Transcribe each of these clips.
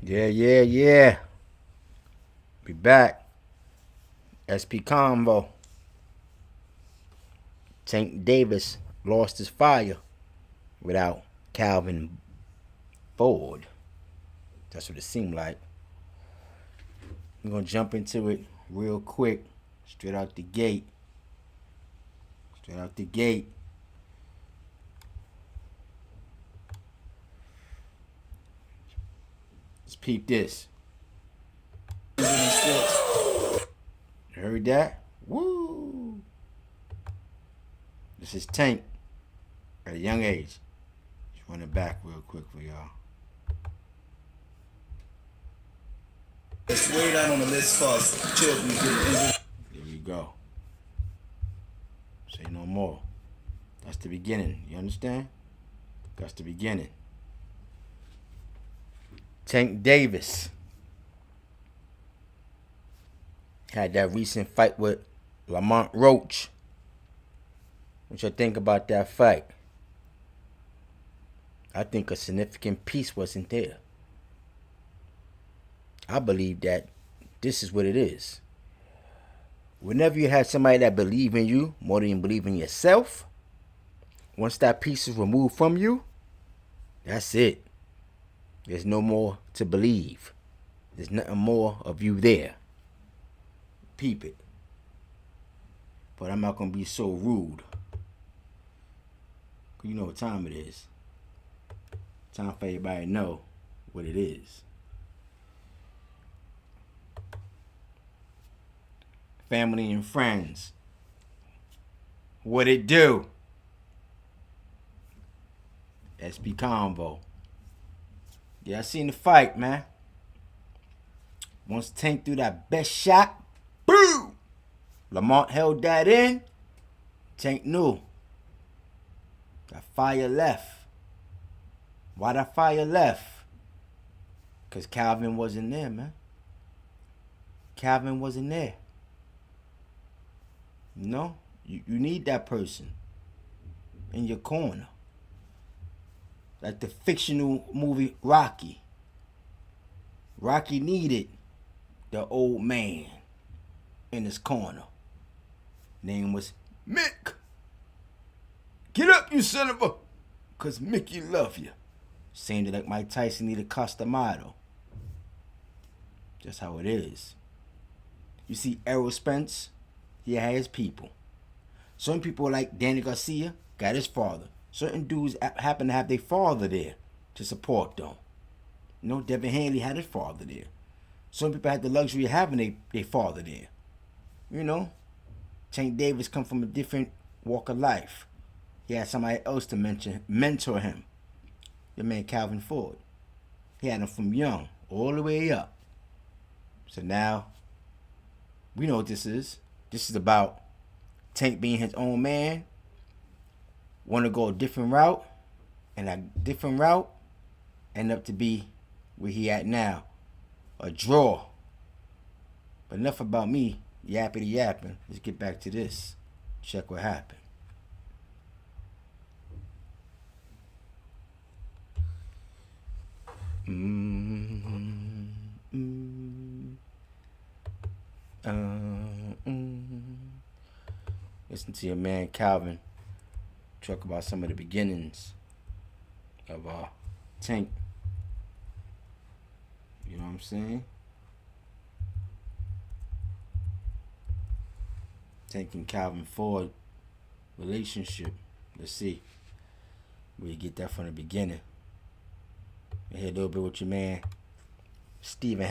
Yeah. Be back. SP Convo. Tank Davis lost his fire without Calvin Ford. That's what it seemed like. We're going to jump into it real quick. Straight out the gate. Let's peep this. You heard that? Woo! This is Tank at a young age. Just run it back real quick for y'all. It's way down on the list for children getting injured. There we go. Say no more. That's the beginning. You understand? That's the beginning. Tank Davis had that recent fight with Lamont Roach. What you think about that fight? I think a significant piece wasn't there. I believe that this is what it is. Whenever you have somebody that believes in you more than you believe in yourself, once that piece is removed from you, that's it. There's no more to believe. There's nothing more of you there. Peep it. But I'm not going to be so rude. Because you know what time it is. Time for everybody to know what it is. Family and friends. What it do? SP Convo. Yeah, I seen the fight, man. Once Tank threw that best shot, boom! Lamont held that in. Tank knew. That fire left. Why that fire left? Because Calvin wasn't there, man. Calvin wasn't there. You know? You need that person in your corner. Like the fictional movie Rocky. Rocky needed the old man in his corner. Name was Mick. Get up, you son of a... Because Mickey love you. Same like Mike Tyson needed Costamado. Just how it is. You see Errol Spence, he had his people. Some people like Danny Garcia got his father. Certain dudes happen to have their father there to support them. You know, Devin Hanley had his father there. Some people had the luxury of having their father there. You know, Tank Davis come from a different walk of life. He had somebody else to mentor him. Your man Calvin Ford. He had him from young all the way up. So now, we know what this is. This is about Tank being his own man. Want to go a different route. And that different route end up to be where he at now. A draw. But enough about me yappity yapping. Let's get back to this. Check what happened. Listen to your man Calvin talk about some of the beginnings of Tank. You know what I'm saying? Tank and Calvin Ford relationship. Let's see where you get that from the beginning. I hear a little bit what your man Stephen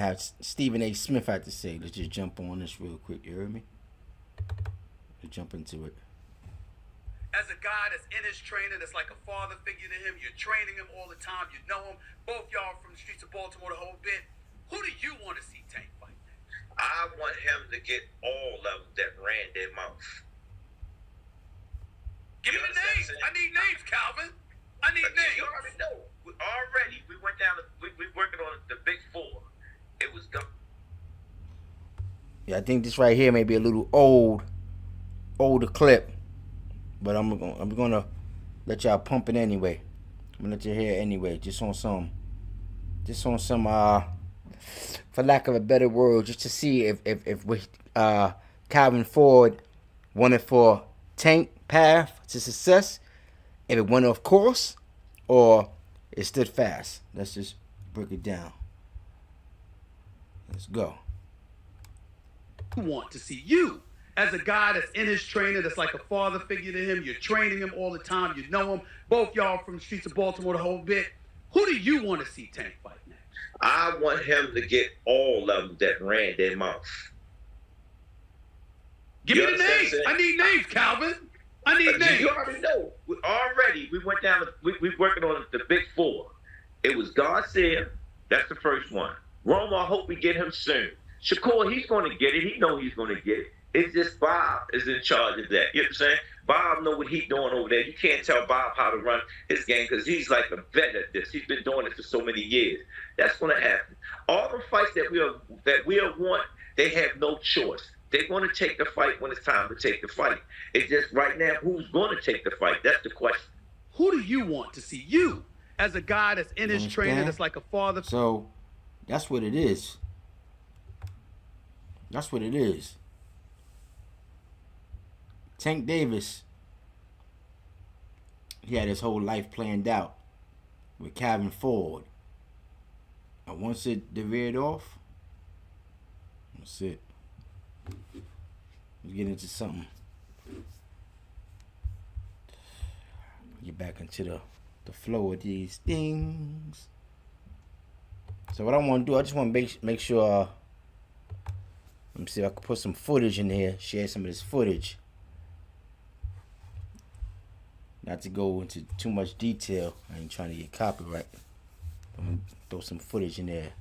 A. Smith had to say. Let's just jump on this real quick. You heard me? Let's jump into it. As a guy that's in his training, that's like a father figure to him, you're training him all the time, you know him. Both y'all from the streets of Baltimore the whole bit. Who do you want to see Tank fight next? I want him to get all of them that ran their mouth. Give me the names. I need names, Calvin. I need names. You already know. We went down. We working on the big four. It was done. Yeah, I think this right here may be a little older clip, but I'm gonna let y'all pump it anyway. I'm gonna let you hear it anyway, just on some for lack of a better word, just to see if we, Calvin Ford wanted for Tank path to success, if it went off course, or it stood fast. Let's just break it down. Let's go. Want to see you as a guy that's in his trainer, that's like a father figure to him. You're training him all the time. You know him. Both y'all from the streets of Baltimore, the whole bit. Who do you want to see Tank fight next? I want him to get all of them that ran their mouth. Give me the names. I need names, Calvin. I need names. You already know. We went down. We working on the big four. It was Garcia. That's the first one. Roma, I hope we get him soon. Shakur, he's going to get it. He know he's going to get it. It's just Bob is in charge of that. You know what I'm saying? Bob know what he's doing over there. You can't tell Bob how to run his game because he's like a vet at this. He's been doing it for so many years. That's going to happen. All the fights that we'll want, they have no choice. They're going to take the fight when it's time to take the fight. It's just right now, who's going to take the fight? That's the question. Who do you want to see? You as a guy that's in his trainer, that's like a father. So that's what it is. That's what it is. Tank Davis, he had his whole life planned out with Calvin Ford. And once it veered off, that's it. Let's get into something. Get back into the flow of these things. So what I want to do, I just want to make sure. Let me see if I can put some footage in here. Share some of this footage. Not to go into too much detail. I ain't trying to get copyright. I'm gonna throw some footage in there.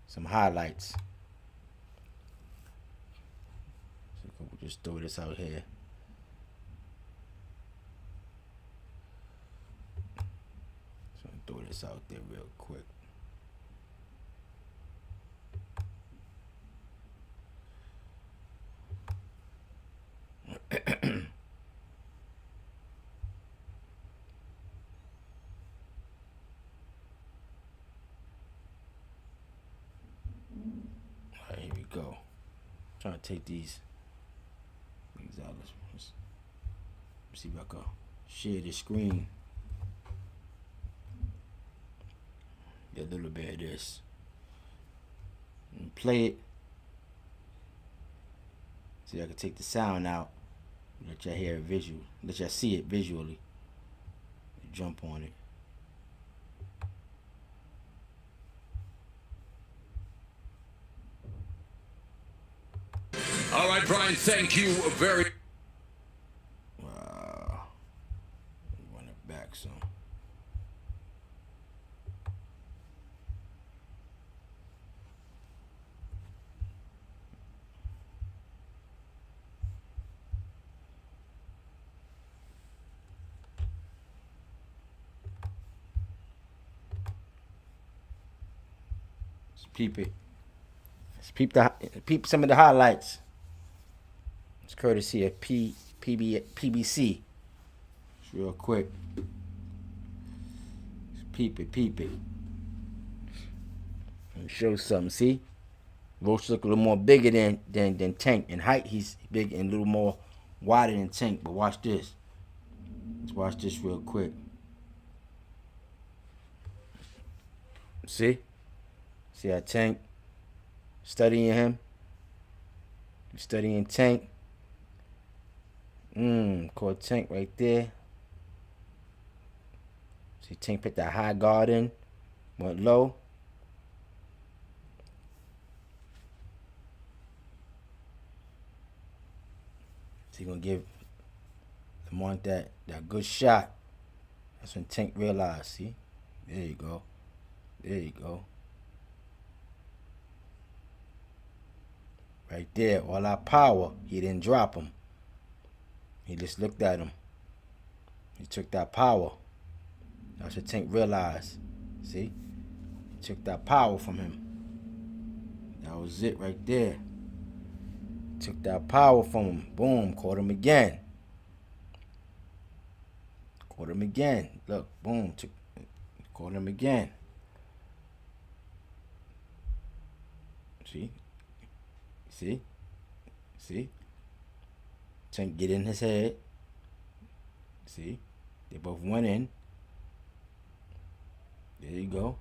Some highlights. So we'll just throw this out here. So throw this out there real quick. Alright, here we go. Trying to take these things out. Let's see if I can share the screen. Get a little bit of this. And play it. See if I can take the sound out. Let y'all hear it visual. Let y'all see it visually. Jump on it. All right, Brian, thank you very. Wow. Run it back some. Let's peep it. Let's peep some of the highlights. It's courtesy of PBC. Just real quick. Just peep it. Let me show something. See? Roach look a little more bigger than Tank. In height, he's big and a little more wider than Tank. But watch this. Let's watch this real quick. See? See how Tank studying him? Studying Tank. Caught Tank right there. See Tank put that high guard in. Went low. So he gonna give Lamont that good shot. That's when Tank realized, see? There you go. Right there, all that power. He didn't drop him. He just looked at him. He took that power. That's what Tank realized. See? He took that power from him. That was it right there. Took that power from him. Boom. Caught him again. Look. Boom. Caught him again. See. Tank get in his head. See, they both went in. There you go.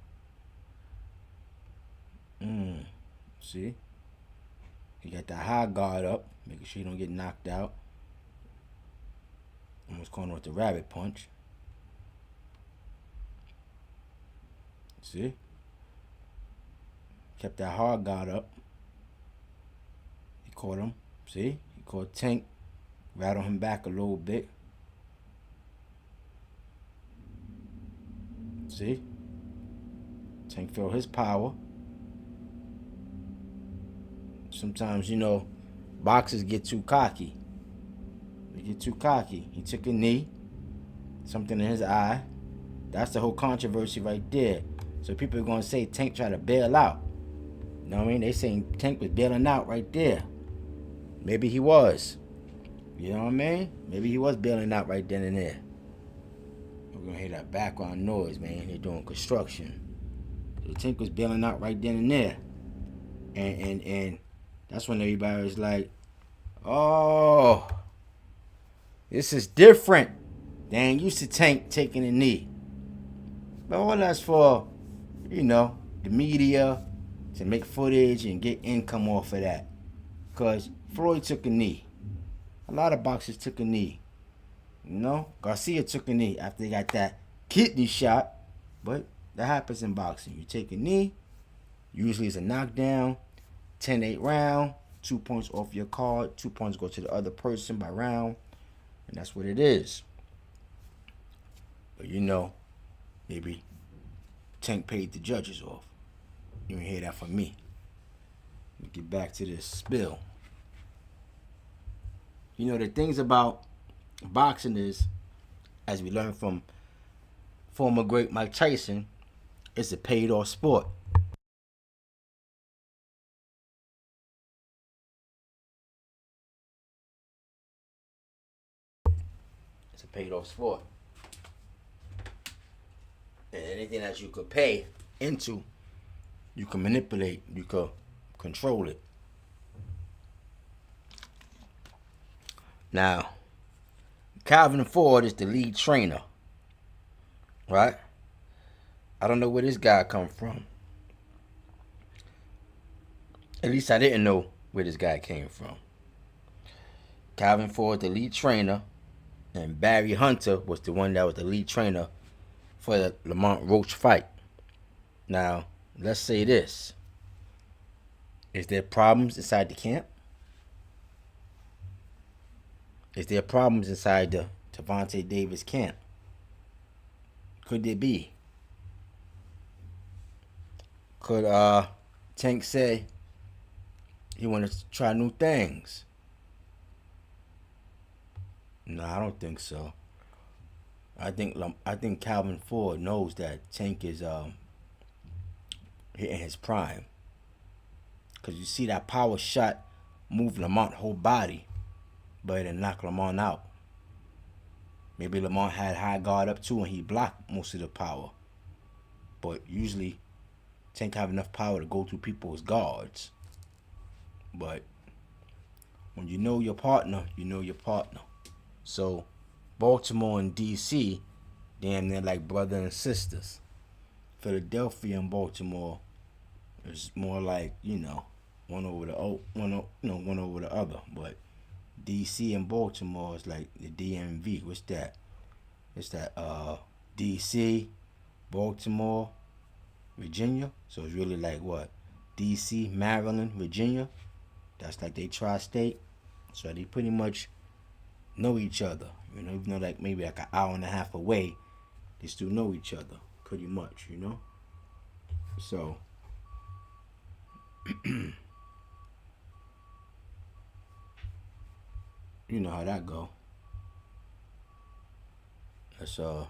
See, he got the high guard up, making sure he don't get knocked out. Almost calling with the rabbit punch. See, kept that hard guard up. He caught him. See, he caught Tank, rattled him back a little bit. See, Tank felt his power. Sometimes, boxers get too cocky. They get too cocky. He took a knee, something in his eye. That's the whole controversy right there. So people are going to say Tank tried to bail out. You know what I mean? They saying Tank was bailing out right there. Maybe he was. You know what I mean? Maybe he was bailing out right then and there. We're going to hear that background noise, man. They're doing construction. So Tank was bailing out right then and there. And that's when everybody was like, oh, this is different. They ain't used to Tank taking a knee. But all that's for, the media to make footage and get income off of that. Because Floyd took a knee. A lot of boxers took a knee. Garcia took a knee after he got that kidney shot. But that happens in boxing. You take a knee, usually it's a knockdown, 10-8 round, 2 points off your card, 2 points go to the other person by round, and that's what it is. But maybe Tank paid the judges off. You didn't hear that from me. Let me get back to this spill. The things about boxing is, as we learned from former great Mike Tyson, it's a paid-off sport. It's a paid-off sport. And anything that you could pay into, you can manipulate, you can control it. Now, Calvin Ford is the lead trainer, right? I don't know where this guy come from. At least I didn't know where this guy came from. Calvin Ford, the lead trainer, and Barry Hunter was the one that was the lead trainer for the Lamont Roach fight. Now, let's say this. Is there problems inside the camp? Is there problems inside the Gervonta Davis camp? Could there be? Could Tank say he wanted to try new things? No, I don't think so. I think Calvin Ford knows that Tank is hitting his prime. Cause you see that power shot move Lamont's whole body, but it didn't knock Lamont out. Maybe Lamont had high guard up too and he blocked most of the power. But usually Tank have enough power to go through people's guards. But when you know your partner, you know your partner. So Baltimore and DC, damn, they're like brother and sisters. Philadelphia and Baltimore is more like, one over the other. But DC and Baltimore is like the DMV. What's that? It's that DC, Baltimore, Virginia. So it's really like what? DC, Maryland, Virginia. That's like they tri-state. So they pretty much know each other. Even though like maybe like an hour and a half away, they still know each other pretty much, So you know how that go. Let's I'm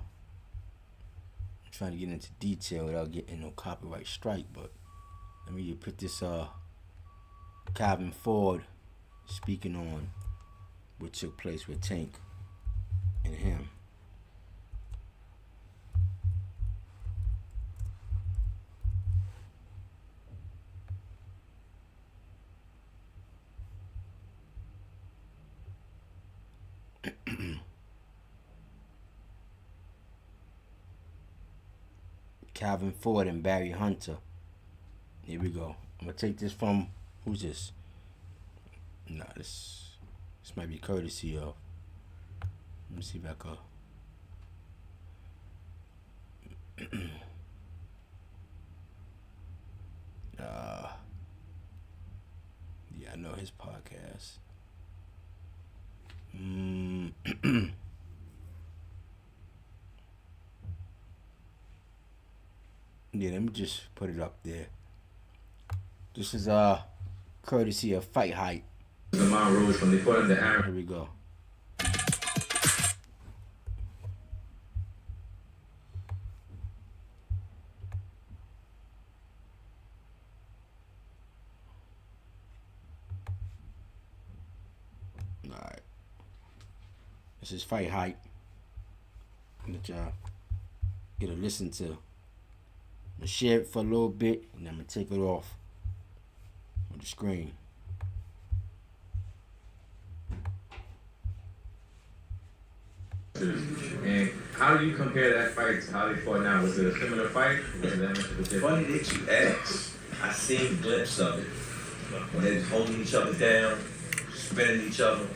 trying to get into detail without getting no copyright strike, but let me put this Calvin Ford speaking on what took place with Tank and him. Calvin Ford and Barry Hunter. Here we go. I'm gonna take this from, who's this? Nah, this might be courtesy of. Let me see if I can. Yeah, I know his podcast. Yeah, let me just put it up there. This is courtesy of Fight Hype. Lamont Rose when they put him to Aaron. Here we go. Alright. This is Fight Hype. Let y'all get a listen to. I'm gonna share it for a little bit and I'm gonna take it off on the screen. And how do you compare that fight to how they fought now? Was it a similar fight? Was it that much of a difference? Funny that you ask. I seen a glimpse of it when they was holding each other down, spinning each other.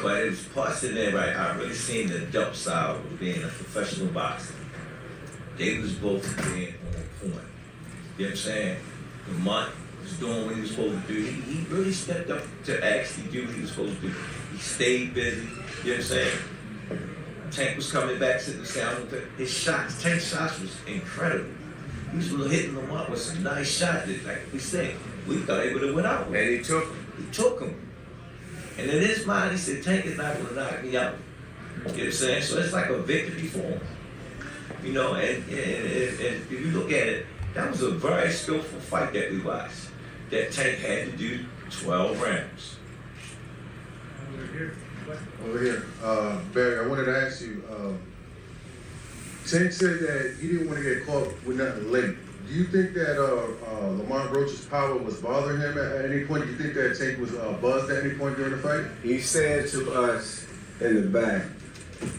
But it was parts in there, right? I really seen the dump side of being a professional boxer. They was both being on point. You know what I'm saying? Lamont was doing what he was supposed to do. He really stepped up to actually do what he was supposed to do. He stayed busy. You know what I'm saying? Tank was coming back to the sound. His shots, Tank's shots was incredible. He was hitting Lamont with some nice shots that, like we said, we thought he would have went out. And he took him. He took him. And in his mind, he said, Tank is not going to knock me out. You know what I'm saying? So it's like a victory for him. You know, and if you look at it, that was a very skillful fight that we watched. That Tank had to do 12 rounds. Over here. Barry, I wanted to ask you, Tank said that he didn't want to get caught with nothing late. Do you think that Lamont Roach's power was bothering him at any point? Do you think that Tank was buzzed at any point during the fight? He said to us in the back,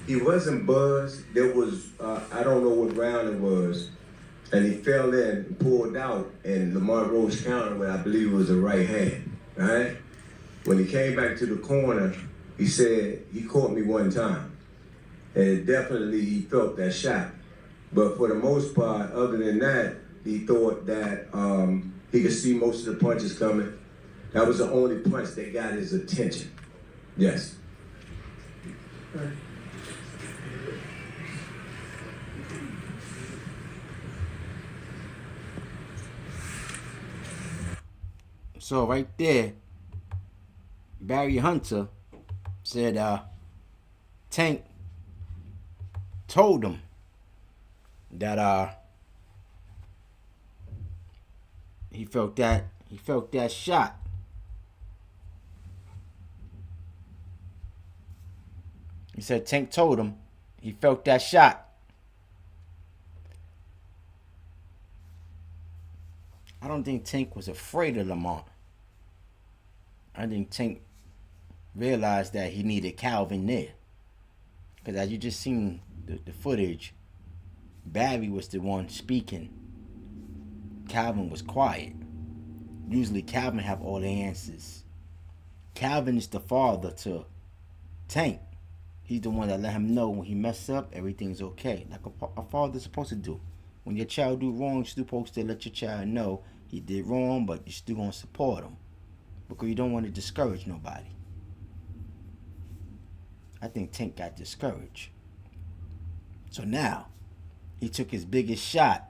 he wasn't buzzed. There was, I don't know what round it was, and he fell in and pulled out, and Lamont Roach countered with, I believe it was a right hand, right? When he came back to the corner, he said, he caught me one time. And definitely he felt that shot. But for the most part, other than that, he thought that he could see most of the punches coming. That was the only punch that got his attention. Yes. So right there, Barry Hunter said Tank told him that he felt that shot. He said Tank told him he felt that shot. I don't think Tank was afraid of Lamont. I think Tank realized that he needed Calvin there. Because as you just seen the footage, Barry was the one speaking. Calvin was quiet. Usually Calvin have all the answers. Calvin is the father to Tank. He's the one that let him know when he mess up, everything's okay. Like a father's supposed to do. When your child do wrong, you're supposed to let your child know he did wrong, but you're still going to support him. Because you don't want to discourage nobody. I think Tank got discouraged. So now, he took his biggest shot.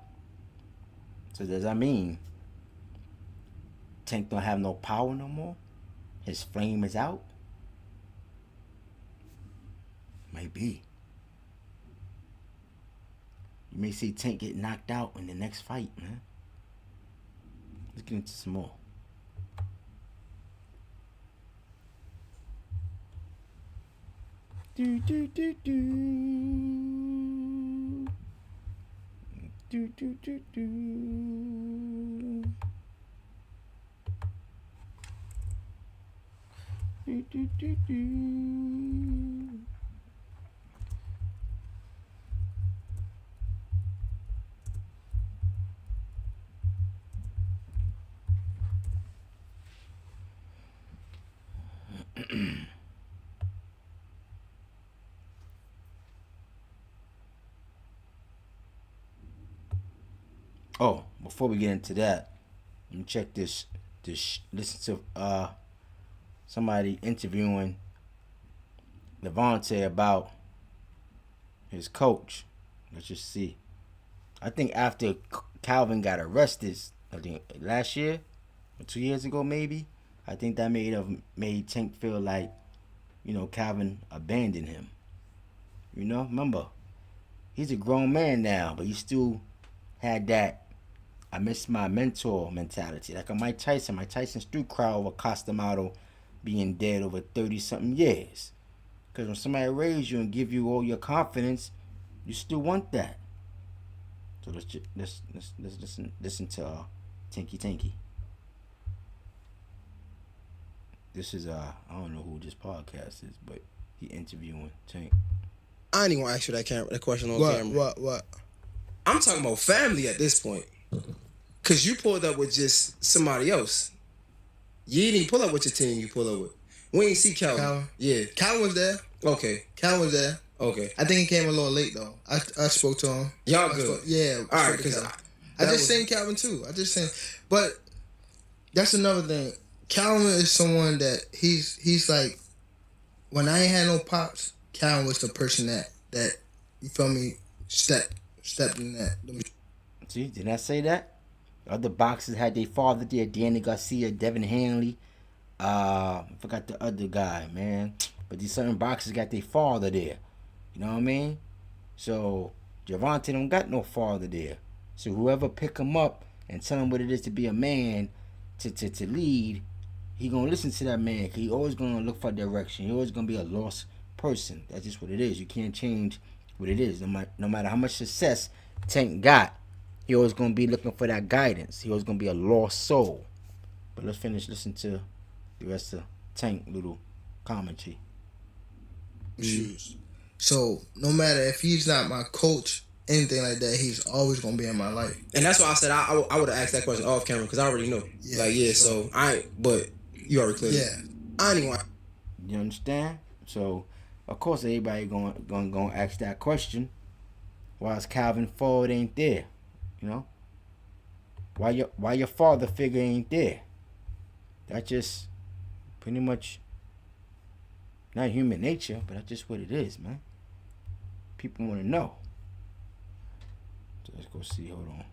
So does that mean Tank don't have no power no more? His flame is out? Might be. You may see Tank get knocked out in the next fight, man. Let's get into some more. Do do do do. Do do do do. Do do do do. Oh, before we get into that, let me check this. Listen to somebody interviewing Levante about his coach. Let's just see. I think after Calvin got arrested, I think last year or 2 years ago maybe, I think that made Tank feel like, Calvin abandoned him. Remember, he's a grown man now, but he still had that I miss my mentor mentality. Like a Mike Tyson. Mike Tyson still cry over Costamato being dead over 30-something years. Because when somebody raised you and give you all your confidence, you still want that. So let's listen to Tanky. This is I don't know who this podcast is, but he interviewing Tank. I ain't even gonna ask you that question on camera. What? I'm talking about family at this point. Cause you pulled up with just somebody else. You didn't pull up with your team. You pulled up with. We ain't see Calvin. Yeah, Calvin was there. Okay. Calvin was there. Okay. I think he came a little late though. I spoke to him. Y'all good? Yeah. All right. Cause I just seen Calvin too. But that's another thing. Calvin is someone that he's like, when I ain't had no pops, Calvin was the person that you feel me stepped in that. See, didn't I say that? Other boxers had their father there, Danny Garcia, Devin Hanley. I forgot the other guy, man. But these certain boxers got their father there. You know what I mean? So Gervonta don't got no father there. So whoever pick him up and tell him what it is to be a man, to lead, he gonna listen to that man. Cause he always gonna look for direction. He always gonna be a lost person. That's just what it is. You can't change what it is. No matter how much success Tank got, he always gonna be looking for that guidance. He always gonna be a lost soul. But let's finish listening to the rest of Tank little commentary. So no matter if he's not my coach, anything like that, he's always gonna be in my life. And that's why I said I would have asked that question off camera because I already know. Yeah, So but you already cleared. Yeah. I ain't even. You understand? So of course everybody gonna ask that question. Why is Calvin Ford ain't there? Why your father figure ain't there? That's just pretty much not human nature, but that's just what it is, man. People want to know. So let's go see. Hold on.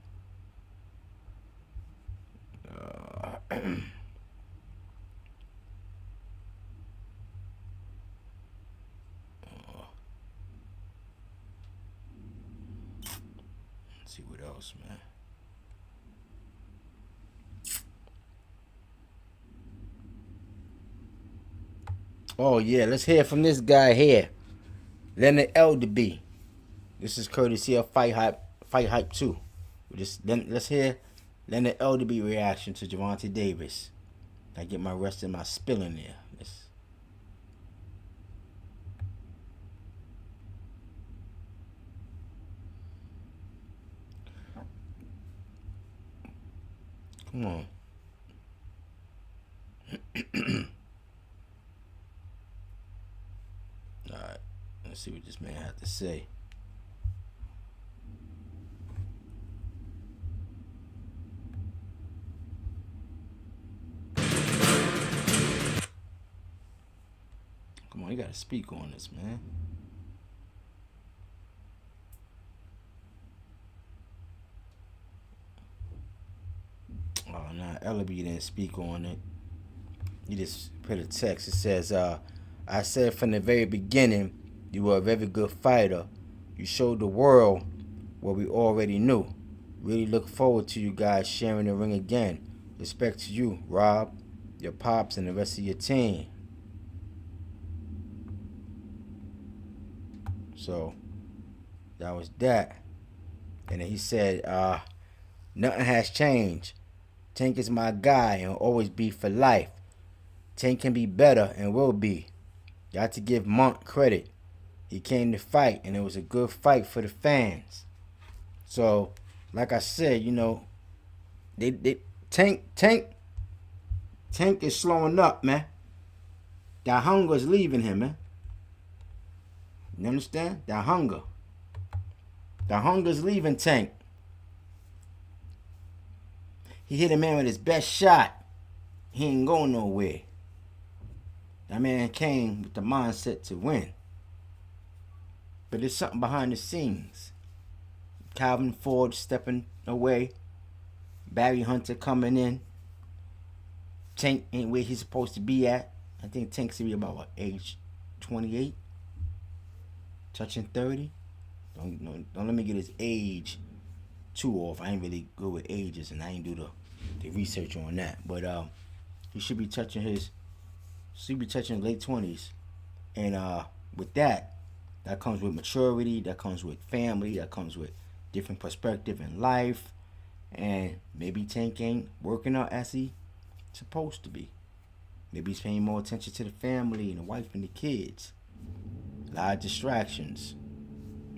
Let's see what else, man. Oh yeah, let's hear from this guy here, Leonard Elderby. This is courtesy of Fight Hype 2. Let's hear Leonard Elderby reaction to Gervonta Davis. I get my rest of my spill in there. Come on. Alright, let's see what this man had to say. Come on, you gotta speak on this, man. Oh, nah, Ellerby didn't speak on it. He just put a text. It says, I said from the very beginning, you were a very good fighter. You showed the world what we already knew. Really look forward to you guys sharing the ring again. Respect to you, Rob, your pops, and the rest of your team. So, that was that. And then he said, nothing has changed. Tank is my guy and will always be for life. Tank can be better and will be. Got to give Monk credit. He came to fight, and it was a good fight for the fans. So, like I said, Tank is slowing up, man. That hunger is leaving him, man. You understand? That hunger. That hunger is leaving Tank. He hit a man with his best shot. He ain't going nowhere. That man came with the mindset to win. But there's something behind the scenes. Calvin Ford stepping away. Barry Hunter coming in. Tank ain't where he's supposed to be at. I think Tank should be about what, age 28? Touching 30? Don't let me get his age too off. I ain't really good with ages, and I ain't do the research on that. But he should be touching his late 20s. And with that comes with maturity, that comes with family, that comes with different perspective in life. And maybe Tank ain't working out as he supposed to be. Maybe he's paying more attention to the family and the wife and the kids. A lot of distractions.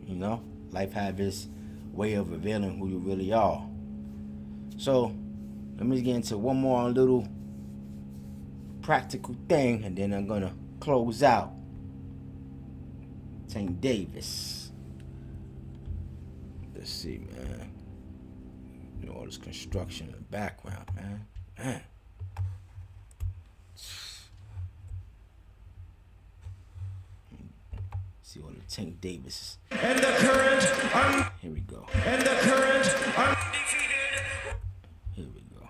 You know, life have its way of revealing who you really are. So, let me get into one more little practical thing, and then I'm gonna close out. Tank Davis. Let's see, man. You know, all this construction in the background, man. See all the Tank Davis. And the current Here we go. And the current undefeated. Here we go.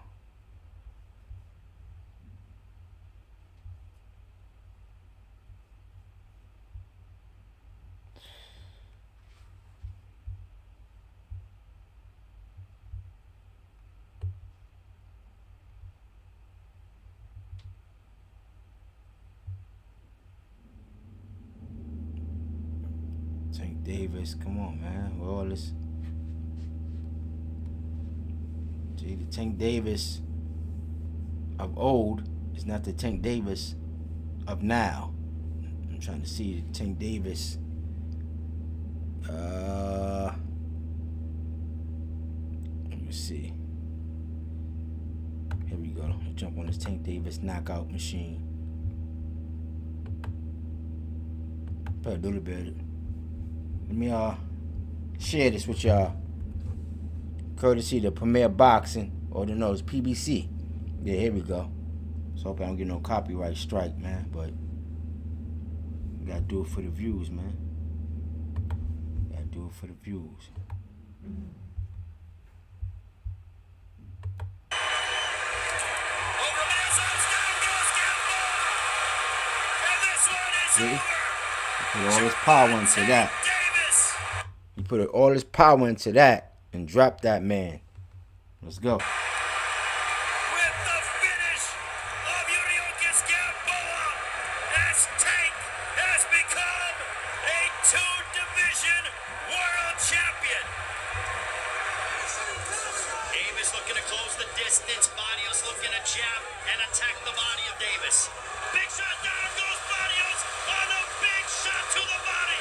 Tank Davis, come on, man. With all this. See, the Tank Davis of old is not the Tank Davis of now. I'm trying to see the Tank Davis. Let me see. Here we go. I'll jump on this Tank Davis knockout machine. Probably a little bit. Let me share this with y'all. Courtesy to Premier Boxing, or no, it's PBC. Yeah, here we go. So hope I don't get no copyright strike, man. But you gotta do it for the views, man. Gotta do it for the views. See? He put all his power into that. He put all his power into that and dropped that man. Let's go. With the finish of Yuriorkis Gamboa, as Tank has become a 2-division world champion. Davis looking to close the distance. Barrios looking to jab and attack the body of Davis. Big shot, down goes Barrios on a big shot to the body.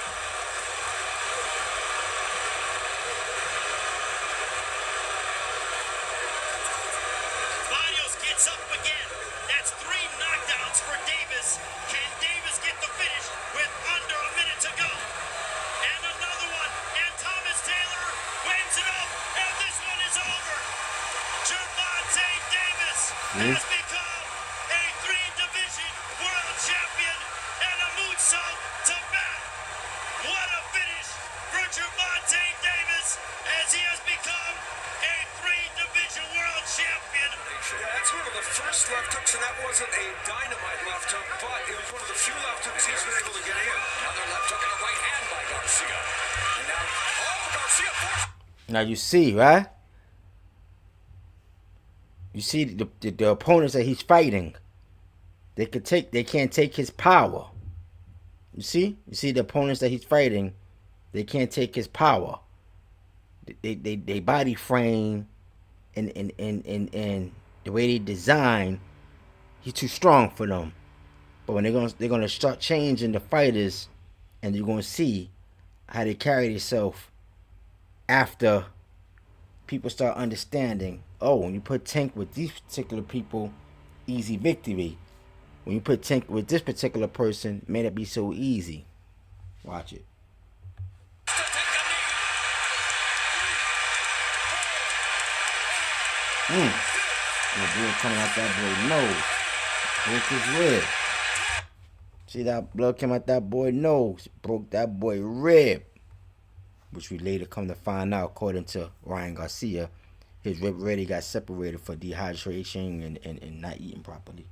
Barrios gets up again. That's 3 knockdowns for Davis. Can Davis get the finish with under a minute to go? And another one. And Thomas Taylor wins it up. And this one is over. Gervonta Davis has become a 3-division world champion and a moonsault to back. What a finish for Gervonta Davis as he has become a 3-division world champion. Yeah, that's one of the first left hooks, and that wasn't a dynamite left hook, but it was one of the few left hooks he's been able to get in. Another left hook in the right hand by Garcia. And now, Garcia forced. Now you see, right? You see the opponents that he's fighting. They can't take his power. You see the opponents that he's fighting. They can't take his power. They body frame and the way they design, he's too strong for them. But when they're gonna start changing the fighters, and you're gonna see how they carry themselves after people start understanding. Oh, when you put Tank with these particular people, easy victory. When you put Tank with this particular person, it may not be so easy. Watch it. That blood coming out that boy nose. Broke his rib. See that blood came out that boy nose. Broke that boy rib. Which we later come to find out, according to Ryan Garcia, his rib already got separated for dehydration and not eating properly.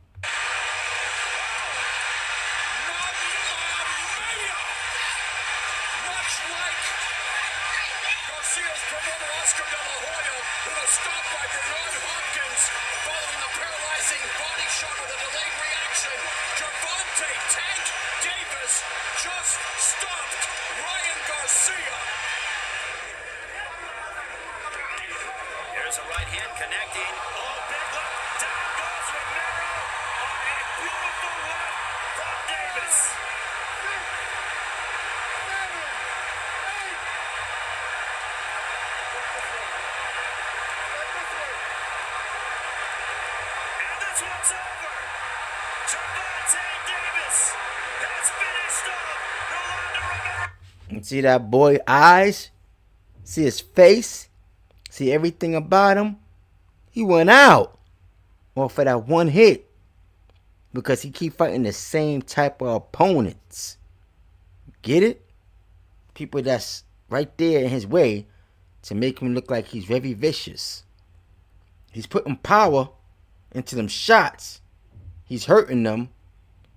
Much like Garcia's promoter Oscar De La Hoya, who was stopped by Bernard Hopkins following the paralyzing body shot with a delayed reaction, Gervonta Tank Davis just stopped Ryan Garcia. There's a right hand connecting. Oh, big left. Down goes Romero on a beautiful left from Davis. And this one's over. Gervonta Davis has finished off Rolando Romero. You see that boy eyes? See his face? See everything about him? He went out off of that one hit because he keep fighting the same type of opponents. Get it? People that's right there in his way to make him look like he's very vicious. He's putting power into them shots. He's hurting them,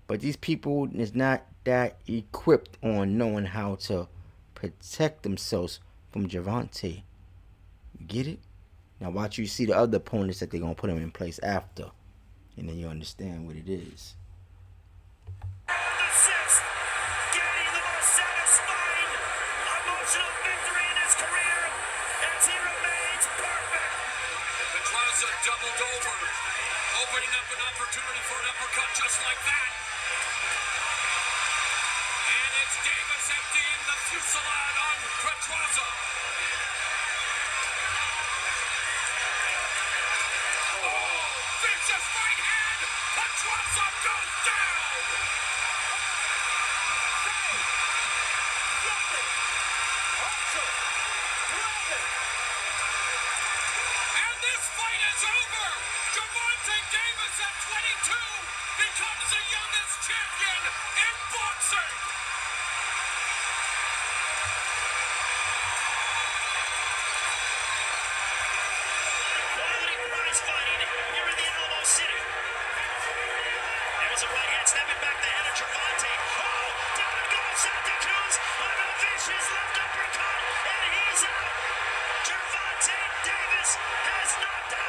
but these people is not that equipped on knowing how to protect themselves from Gervonta. Get it? Now watch you see the other opponents that they're going to put him in place after. And then you understand what it is. The sixth, getting the most satisfying emotional victory in his career as he remains perfect. Pedraza doubled over, opening up an opportunity for an uppercut just like that. And it's Davis emptying the fusillade on Pedraza. Vicious right hand! Pedraza goes down! And this fight is over! Gervonta Davis at 22 becomes the youngest champion in boxing! Quality prize fighting here in the Alamo City. There's a right hand snapping back the head of Gervonta. Oh, down goes Santa Cruz on a vicious left uppercut, and he's out. Gervonta Davis has knocked out